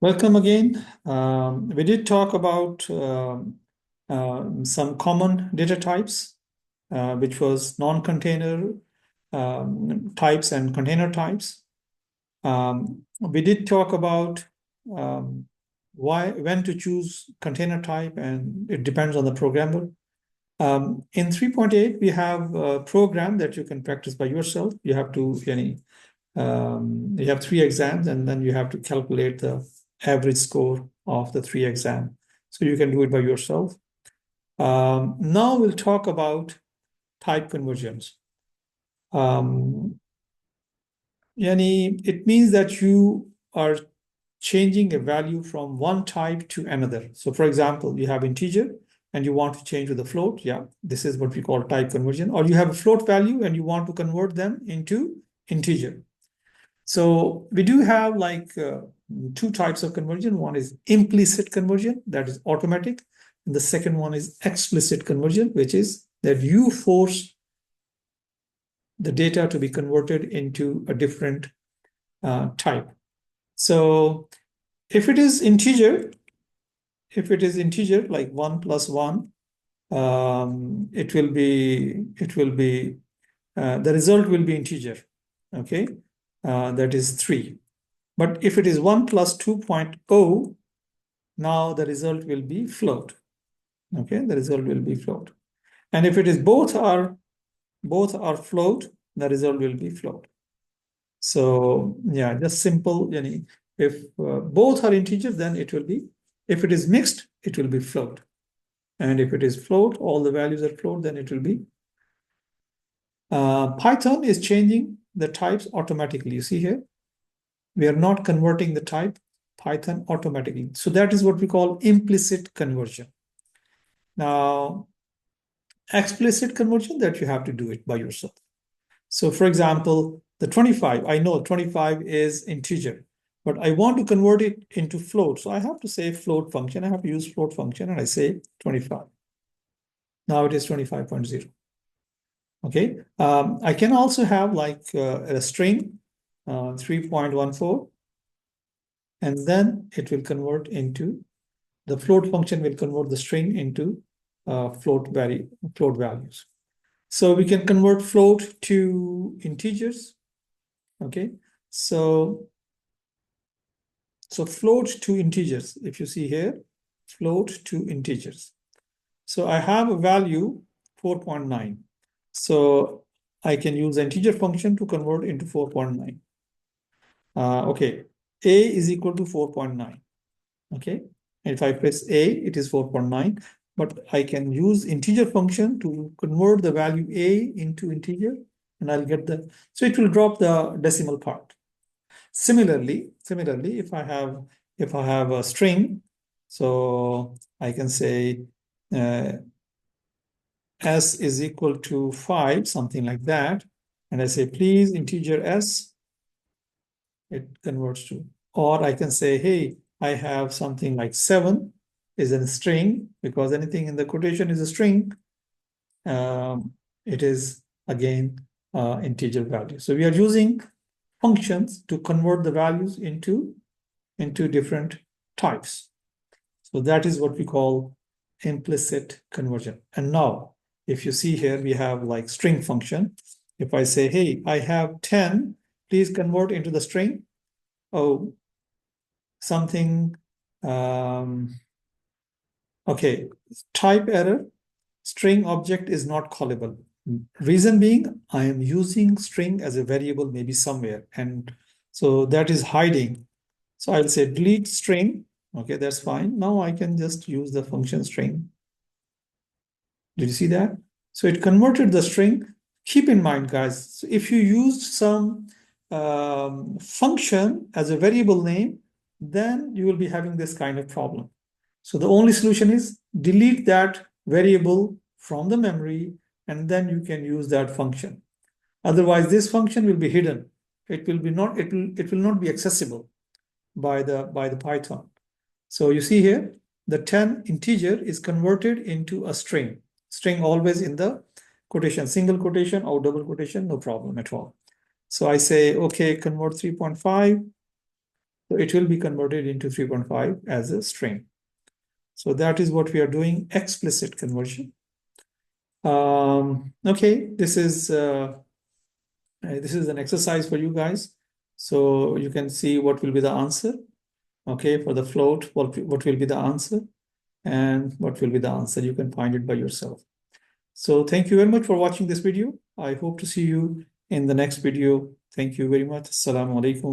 Welcome again. We did talk about some common data types, which was non-container types and container types. We did talk about when to choose container type, and it depends on the programmer. In 3.8, we have a program that you can practice by yourself. You have to, you have 3 exams, and then you have to calculate the average score of the 3 exam. So you can do it by yourself. Now we'll talk about type conversions. It means that you are changing a value from one type to another. So for example, you have integer and you want to change to the float. Yeah, this is what we call type conversion. Or you have a float value and you want to convert them into integer. So we do have two types of conversion. One is implicit conversion, that is automatic. And the second one is explicit conversion, which is that you force the data to be converted into a different type. So if it is integer like 1 plus 1, the result will be integer. Okay, that is 3. But if it is 1 plus 2.0, now the result will be float. Okay, the result will be float. And if it is both are float, the result will be float. So yeah, just simple. If both are integers, then it will be. If it is mixed, it will be float. And if it is float, all the values are float, then it will be. Python is changing the types automatically. You see here, we are not converting the type. Python automatically. So that is what we call implicit conversion. Now, explicit conversion, that you have to do it by yourself. So for example, the 25, I know 25 is integer, but I want to convert it into float. So I have to say float function. I have to use float function and I say 25. Now it is 25.0. Okay. I can also have a string 3.14, and then it will convert into the float function will convert the string into float values. So we can convert float to integers. Okay, so float to integers. If you see here, float to integers. So I have a value 4.9. So I can use the integer function to convert into 4.9. Okay, a is equal to 4.9. Okay, and if I press a, it is 4.9. But I can use integer function to convert the value a into integer, and I'll get so it will drop the decimal part. Similarly, if I have a string, so I can say s is equal to 5, something like that, and I say please integer s, it converts to. Or I can say, hey, I have something like 7 is a string, because anything in the quotation is a string. It is again integer value. So we are using functions to convert the values into different types. So that is what we call implicit conversion. And now, if you see here, we have like string function. If I say, hey, I have 10, please convert into the string. Oh, something. Okay, type error. String object is not callable. Reason being, I am using string as a variable maybe somewhere, and so that is hiding. So I'll say delete string. Okay, that's fine. Now I can just use the function string. Did you see that? So it converted the string. Keep in mind, guys, if you used some function as a variable name, then you will be having this kind of problem. So the only solution is delete that variable from the memory, and then you can use that function. Otherwise, this function will be hidden. It will not be accessible by the Python. So you see here, the 10 integer is converted into a string. String always in the quotation, single quotation or double quotation, no problem at all. So I say, okay, convert 3.5. So it will be converted into 3.5 as a string. So that is what we are doing, explicit conversion. Okay, this is an exercise for you guys. So you can see what will be the answer. Okay, for the float, what will be the answer, and what will be the answer. You can find it by yourself. So thank you very much for watching this video. I hope to see you in the next video. Thank you very much. Assalamu alaikum.